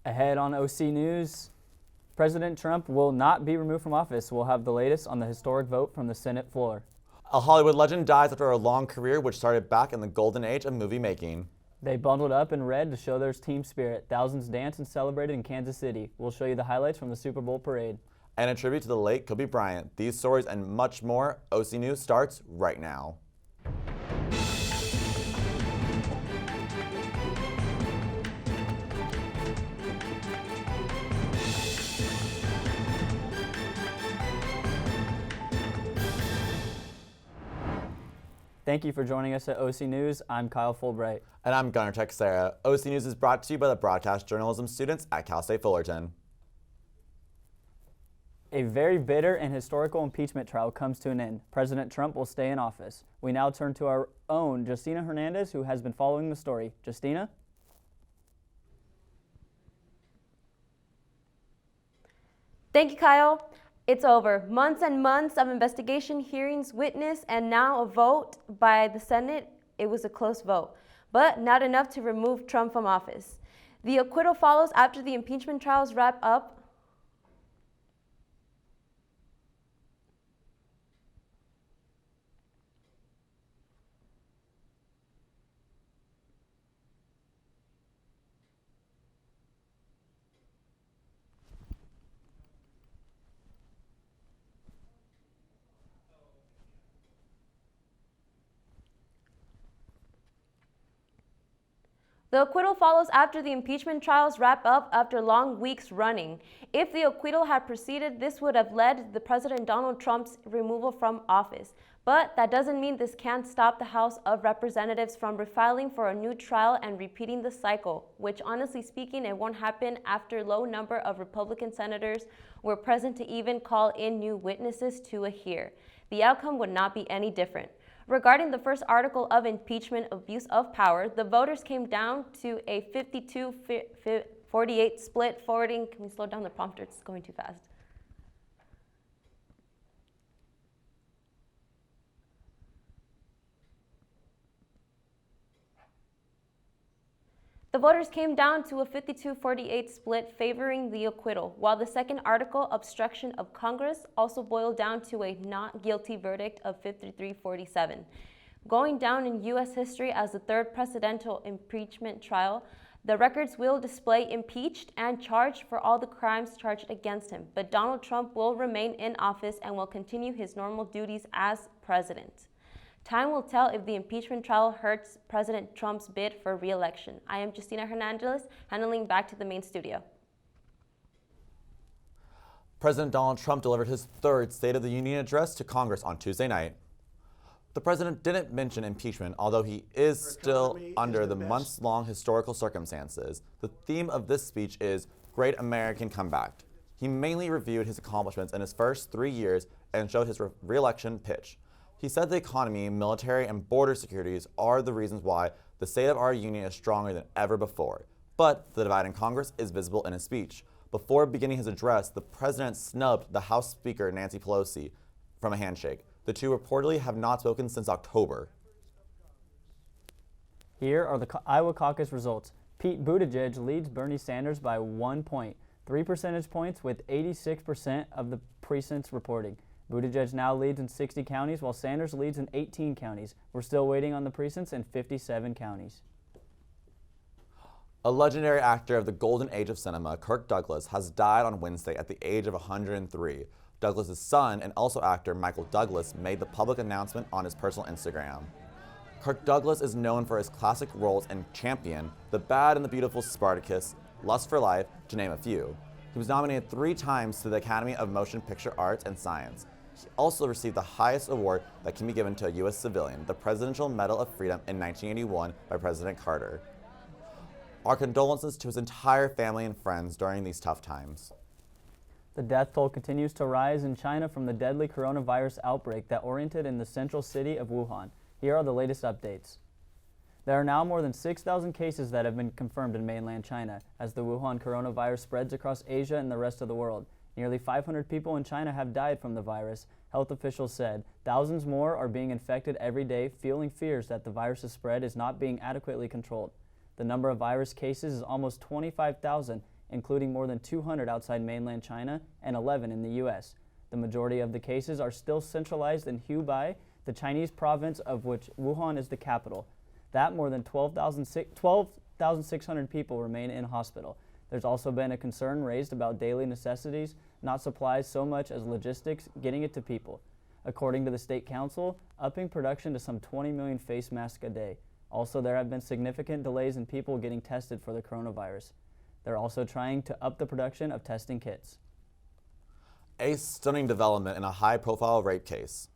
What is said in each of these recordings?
Ahead on OC News, President Trump will not be removed from office. We'll have the latest on the historic vote from the Senate floor. A Hollywood legend dies after a long career which started back in the golden age of movie making. They bundled up in red to show their team spirit. Thousands danced and celebrated in Kansas City. We'll show you the highlights from the Super Bowl parade. And a tribute to the late Kobe Bryant. These stories and much more, OC News starts right now. Thank you for joining us at OC News. I'm Kyle Fulbright. And I'm Gunnar Texera. OC News is brought to you by the broadcast journalism students at Cal State Fullerton. A very bitter and historical impeachment trial comes to an end. President Trump will stay in office. We now turn to our own Justina Hernandez, who has been following the story. Justina? Thank you, Kyle. It's over. Months and months of investigation, hearings, witness, and now a vote by the Senate. It was a close vote, but not enough to remove Trump from office. The acquittal follows after the impeachment trials wrap up. The acquittal follows after the impeachment trials wrap up after long weeks running. If the acquittal had proceeded, this would have led to President Donald Trump's removal from office. But that doesn't mean this can't stop the House of Representatives from refiling for a new trial and repeating the cycle, which honestly speaking, it won't happen after a low number of Republican senators were present to even call in new witnesses to a hearing. The outcome would not be any different. Regarding the first article of impeachment, abuse of power, the voters came down to a 52-48 split forwarding. Can we slow down the prompter? It's going too fast. The voters came down to a 52-48 split favoring the acquittal, while the second article, obstruction of Congress, also boiled down to a not guilty verdict of 53-47. Going down in U.S. history as the third presidential impeachment trial, the records will display impeached and charged for all the crimes charged against him, but Donald Trump will remain in office and will continue his normal duties as president. Time will tell if the impeachment trial hurts President Trump's bid for re-election. I am Justina Hernandez, handling back to the main studio. President Donald Trump delivered his third State of the Union address to Congress on Tuesday night. The president didn't mention impeachment, although he is still under the months-long historical circumstances. The theme of this speech is Great American Comeback. He mainly reviewed his accomplishments in his first 3 years and showed his re-election pitch. He said the economy, military, and border securities are the reasons why the state of our union is stronger than ever before. But the divide in Congress is visible in his speech. Before beginning his address, the president snubbed the House Speaker Nancy Pelosi from a handshake. The two reportedly have not spoken since October. Here are the Iowa caucus results. Pete Buttigieg leads Bernie Sanders by 1 point, 3 percentage points, with 86% of the precincts reporting. Buttigieg now leads in 60 counties, while Sanders leads in 18 counties. We're still waiting on the precincts in 57 counties. A legendary actor of the golden age of cinema, Kirk Douglas, has died on Wednesday at the age of 103. Douglas's son and also actor Michael Douglas made the public announcement on his personal Instagram. Kirk Douglas is known for his classic roles in Champion, The Bad and the Beautiful Spartacus, Lust for Life, to name a few. He was nominated 3 times to the Academy of Motion Picture Arts and Science. He also received the highest award that can be given to a U.S. civilian, the Presidential Medal of Freedom in 1981 by President Carter. Our condolences to his entire family and friends during these tough times. The death toll continues to rise in China from the deadly coronavirus outbreak that oriented in the central city of Wuhan. Here are the latest updates. There are now more than 6,000 cases that have been confirmed in mainland China as the Wuhan coronavirus spreads across Asia and the rest of the world. Nearly 500 people in China have died from the virus, health officials said. Thousands more are being infected every day, fueling fears that the virus's spread is not being adequately controlled. The number of virus cases is almost 25,000, including more than 200 outside mainland China and 11 in the U.S. The majority of the cases are still centralized in Hubei, the Chinese province of which Wuhan is the capital. That more than 12,600 people remain in hospital. There's also been a concern raised about daily necessities, not supplies so much as logistics, getting it to people. According to the State Council, upping production to some 20 million face masks a day. Also, there have been significant delays in people getting tested for the coronavirus. They're also trying to up the production of testing kits. A stunning development in a high-profile rape case.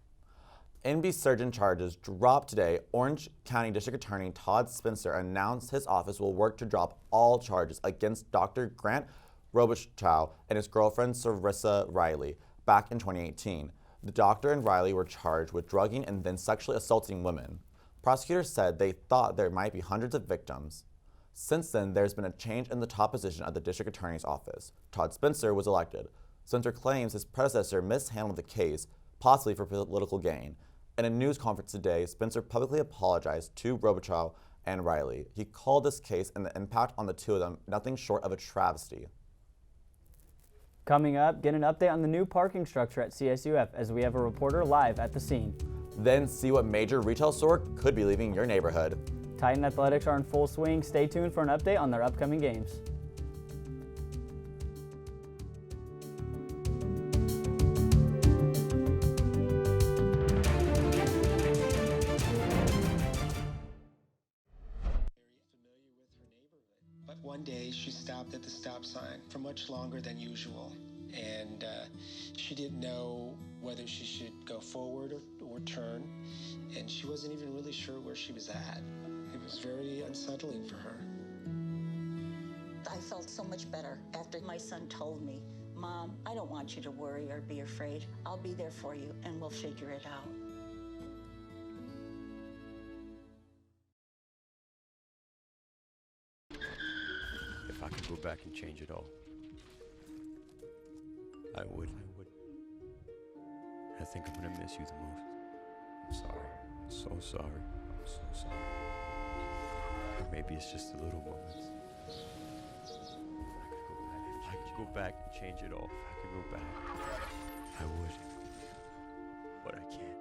NB surgeon charges dropped today. Orange County District Attorney Todd Spencer announced his office will work to drop all charges against Dr. Grant Robicheaux and his girlfriend Sarissa Riley back in 2018. The doctor and Riley were charged with drugging and then sexually assaulting women. Prosecutors said they thought there might be hundreds of victims. Since then, there's been a change in the top position of the district attorney's office. Todd Spencer was elected. Spencer claims his predecessor mishandled the case, possibly for political gain. In a news conference today, Spencer publicly apologized to Robicheaux and Riley. He called this case and the impact on the two of them nothing short of a travesty. Coming up, get an update on the new parking structure at CSUF as we have a reporter live at the scene. Then see what major retail store could be leaving your neighborhood. Titan Athletics are in full swing. Stay tuned for an update on their upcoming games. One day she stopped at the stop sign for much longer than usual, and she didn't know whether she should go forward or turn, and she wasn't even really sure where she was at. It was very unsettling for her. I felt so much better after my son told me, "Mom, I don't want you to worry or be afraid. I'll be there for you and we'll figure it out." If I could go back and change it all, I would. I think I'm gonna miss you the most. I'm sorry. I'm so sorry. I'm so sorry. Maybe it's just the little moments. If I could go back and change it all, if I could go back, I would. But I can't.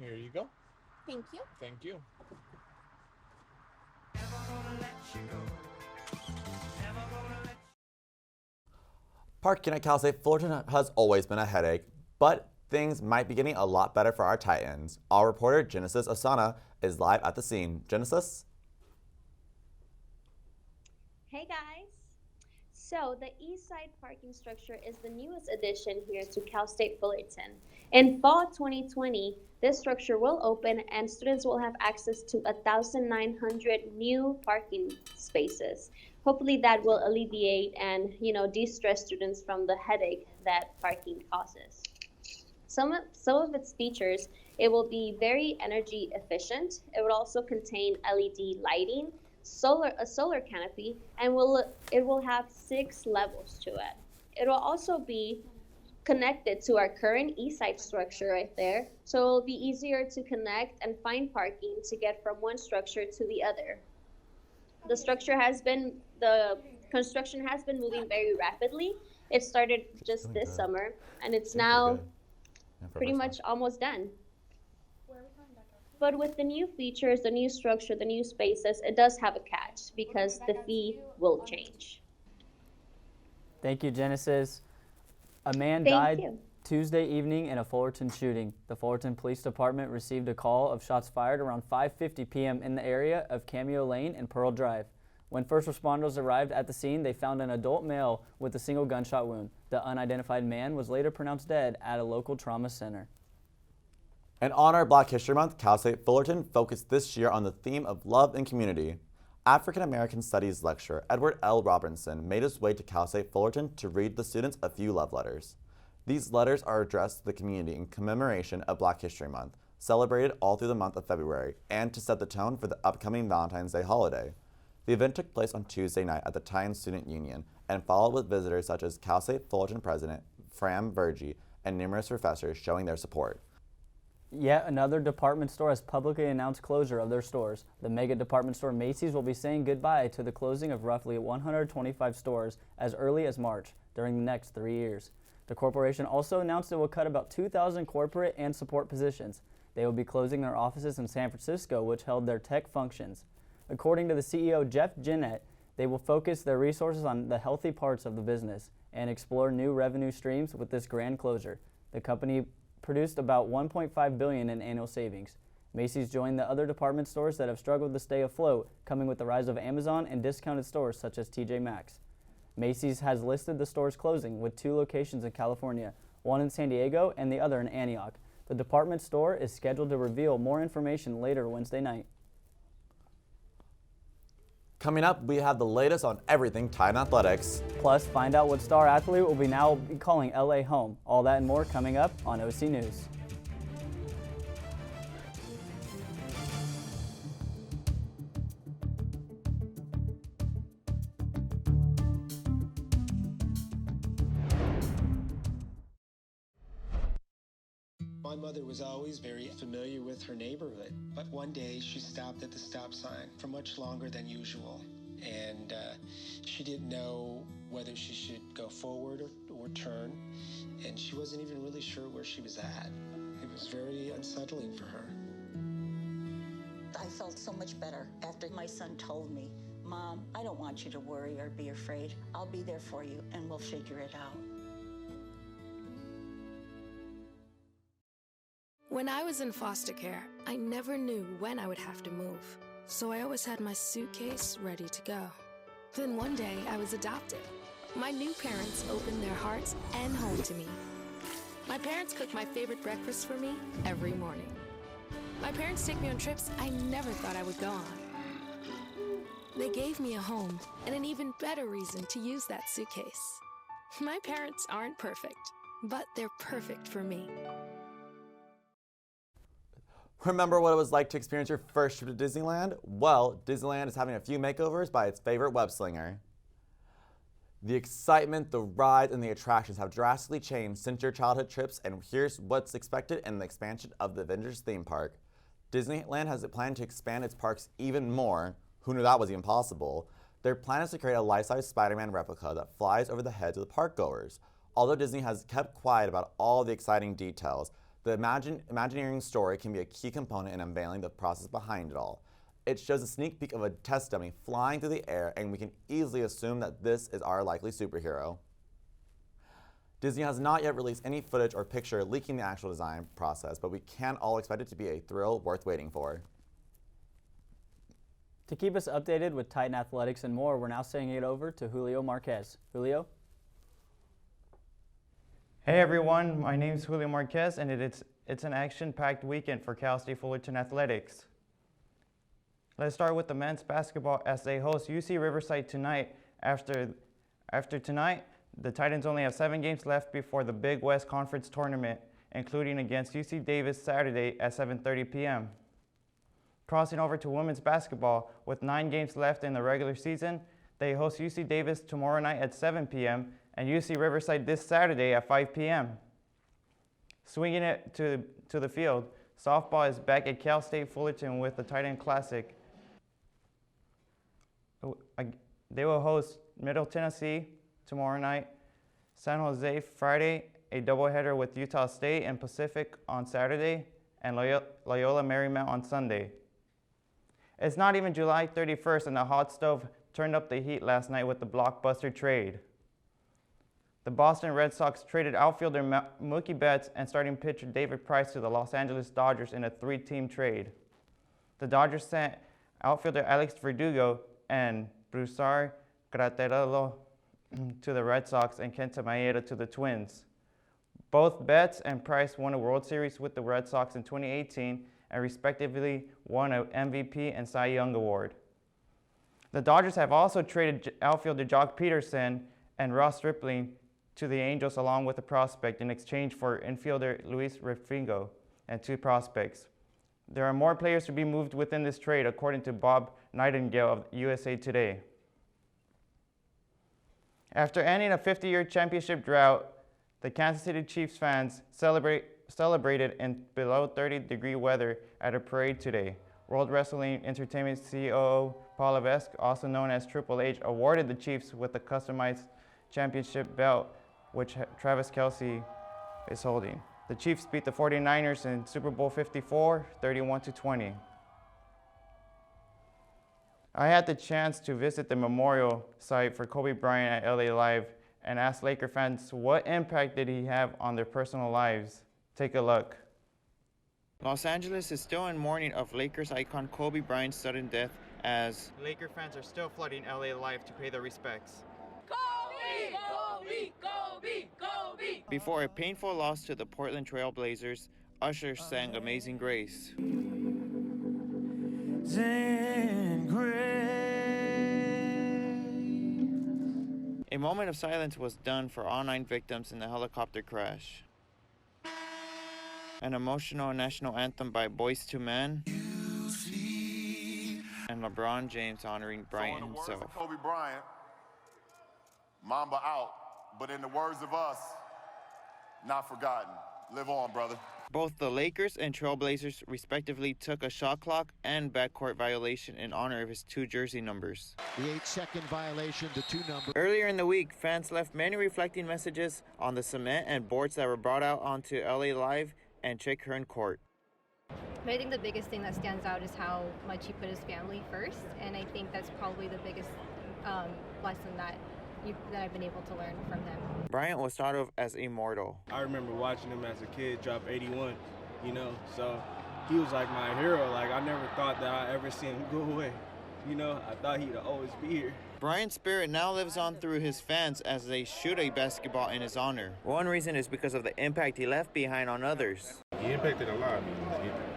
Here you go. Thank you. Thank you. Parking at Cal State Fullerton has always been a headache, but things might be getting a lot better for our Titans. Our reporter Genesis Osana is live at the scene. Genesis? Hey guys. So the East Side parking structure is the newest addition here to Cal State Fullerton. In fall 2020, this structure will open and students will have access to 1,900 new parking spaces. Hopefully that will alleviate and, de-stress students from the headache that parking causes. Some of its features, it will be very energy efficient. It will also contain LED lighting, a solar canopy, and it will have 6 levels to it. It will also be connected to our current East Side structure right there, so it will be easier to connect and find parking to get from one structure to the other. The construction has been moving very rapidly. It started just this summer, and it's now pretty much almost done. But with the new features, the new structure, the new spaces, it does have a catch because the fee will change. Thank you, Genesis. A man Thank died you. Tuesday evening in a Fullerton shooting. The Fullerton Police Department received a call of shots fired around 5:50 p.m. in the area of Cameo Lane and Pearl Drive. When first responders arrived at the scene, they found an adult male with a single gunshot wound. The unidentified man was later pronounced dead at a local trauma center. And on our Black History Month, Cal State Fullerton focused this year on the theme of love and community. African American Studies lecturer Edward L. Robinson made his way to Cal State Fullerton to read the students a few love letters. These letters are addressed to the community in commemoration of Black History Month, celebrated all through the month of February, and to set the tone for the upcoming Valentine's Day holiday. The event took place on Tuesday night at the Titan Student Union and followed with visitors such as Cal State Fullerton President Fram Vergy and numerous professors showing their support. Yet another department store has publicly announced closure of their stores. The mega department store Macys will be saying goodbye to the closing of roughly 125 stores as early as March during the next 3 years. The corporation also announced it will cut about 2,000 corporate and support positions. They will be closing their offices in San Francisco, which held their tech functions. According to the CEO, Jeff Ginnett, they will focus their resources on the healthy parts of the business and explore new revenue streams with this grand closure. The company produced about $1.5 billion in annual savings. Macys joined the other department stores that have struggled to stay afloat, coming with the rise of Amazon and discounted stores such as TJ Maxx. Macys has listed the stores closing, with 2 locations in California, one in San Diego and the other in Antioch. The department store is scheduled to reveal more information later Wednesday night. Coming up, we have the latest on everything Titan athletics. Plus, find out what star athlete will now be calling LA home. All that and more coming up on OC News. My mother was always very familiar with her neighborhood, but one day she stopped at the stop sign for much longer than usual, and she didn't know whether she should go forward or turn, and she wasn't even really sure where she was at. It was very unsettling for her. I felt so much better after my son told me, Mom, I don't want you to worry or be afraid. I'll be there for you and we'll figure it out. When I was in foster care, I never knew when I would have to move, so I always had my suitcase ready to go. Then one day, I was adopted. My new parents opened their hearts and home to me. My parents cook my favorite breakfast for me every morning. My parents take me on trips I never thought I would go on. They gave me a home and an even better reason to use that suitcase. My parents aren't perfect, but they're perfect for me. Remember what it was like to experience your first trip to Disneyland? Well, Disneyland is having a few makeovers by its favorite web slinger. The excitement, the rides, and the attractions have drastically changed since your childhood trips, and here's what's expected in the expansion of the Avengers theme park. Disneyland has a plan to expand its parks even more. Who knew that was even possible? Their plan is to create a life-size Spiderman replica that flies over the heads of the park goers. Although Disney has kept quiet about all the exciting details, the Imagineering story can be a key component in unveiling the process behind it all. It shows a sneak peek of a test dummy flying through the air, and we can easily assume that this is our likely superhero. Disney has not yet released any footage or picture leaking the actual design process, but we can all expect it to be a thrill worth waiting for. To keep us updated with Titan athletics and more, we're now sending it over to Julio Marquez. Julio? Hey everyone, my name is Julio Marquez, and it's an action-packed weekend for Cal State Fullerton Athletics. Let's start with the men's basketball as they host UC Riverside tonight. After tonight, the Titans only have 7 games left before the Big West Conference tournament, including against UC Davis Saturday at 7:30 p.m. Crossing over to women's basketball, with 9 games left in the regular season, they host UC Davis tomorrow night at 7 p.m. and UC Riverside this Saturday at 5 p.m. Swinging it to the field, softball is back at Cal State Fullerton with the Titan Classic. They will host Middle Tennessee tomorrow night, San Jose Friday, a doubleheader with Utah State and Pacific on Saturday, and Loyola Marymount on Sunday. It's not even July 31st, and the hot stove turned up the heat last night with the blockbuster trade. The Boston Red Sox traded outfielder Mookie Betts and starting pitcher David Price to the Los Angeles Dodgers in a 3-team trade. The Dodgers sent outfielder Alex Verdugo and Brusar Graterolo to the Red Sox and Kenta Maeda to the Twins. Both Betts and Price won a World Series with the Red Sox in 2018 and respectively won an MVP and Cy Young Award. The Dodgers have also traded outfielder Jock Peterson and Ross Stripling to the Angels along with a prospect in exchange for infielder Luis Refingo and 2 prospects. There are more players to be moved within this trade, according to Bob Nightingale of USA Today. After ending a 50-year championship drought, the Kansas City Chiefs fans celebrated in below 30-degree weather at a parade today. World Wrestling Entertainment COO Paul Levesque, also known as Triple H, awarded the Chiefs with a customized championship belt, which Travis Kelce is holding. The Chiefs beat the 49ers in Super Bowl 54, 31-20. I had the chance to visit the memorial site for Kobe Bryant at LA Live and asked Laker fans what impact did he have on their personal lives. Take a look. Los Angeles is still in mourning of Lakers icon Kobe Bryant's sudden death as Laker fans are still flooding LA Live to pay their respects. Kobe! Kobe! Kobe! Kobe! Before a painful loss to the Portland Trail Blazers, Usher sang Amazing Grace. A moment of silence was done for all 9 victims in the helicopter crash. An emotional national anthem by Boyz II Men and LeBron James honoring Bryant himself. In the words of Kobe Bryant, Mamba out, but in the words of us, not forgotten. Live on, brother. Both the Lakers and Trailblazers respectively took a shot clock and backcourt violation in honor of his 2 jersey numbers. The 8-second violation, the 2 number. Earlier in the week, fans left many reflecting messages on the cement and boards that were brought out onto LA Live and Chick Hearn Court. I think the biggest thing that stands out is how much he put his family first, and I think that's probably the biggest lesson that I've been able to learn from him. Bryant was thought of as immortal. I remember watching him as a kid drop 81, so he was like my hero. Like, I never thought that I'd ever see him go away. I thought he'd always be here. Bryant's spirit now lives on through his fans as they shoot a basketball in his honor. One reason is because of the impact he left behind on others. He impacted a lot.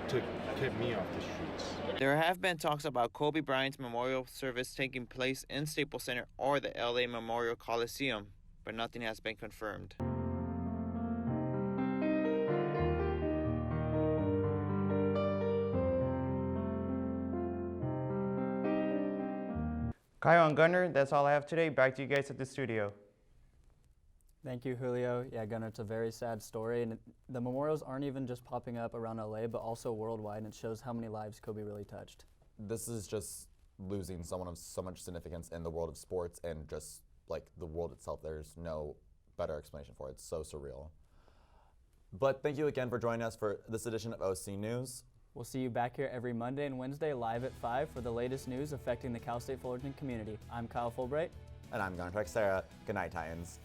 He kept me off the streets. There have been talks about Kobe Bryant's memorial service taking place in Staples Center or the LA Memorial Coliseum, but nothing has been confirmed. Kyle and Gunnar, that's all I have today. Back to you guys at the studio. Thank you, Julio. Yeah, Gunnar, it's a very sad story, and the memorials aren't even just popping up around LA, but also worldwide, and it shows how many lives Kobe really touched. This is just losing someone of so much significance in the world of sports and just like the world itself. There's no better explanation for it. It's so surreal. But thank you again for joining us for this edition of OC News. We'll see you back here every Monday and Wednesday live at 5 for the latest news affecting the Cal State Fullerton community. I'm Kyle Fulbright. And I'm Gunnar Texera. Good night, Titans.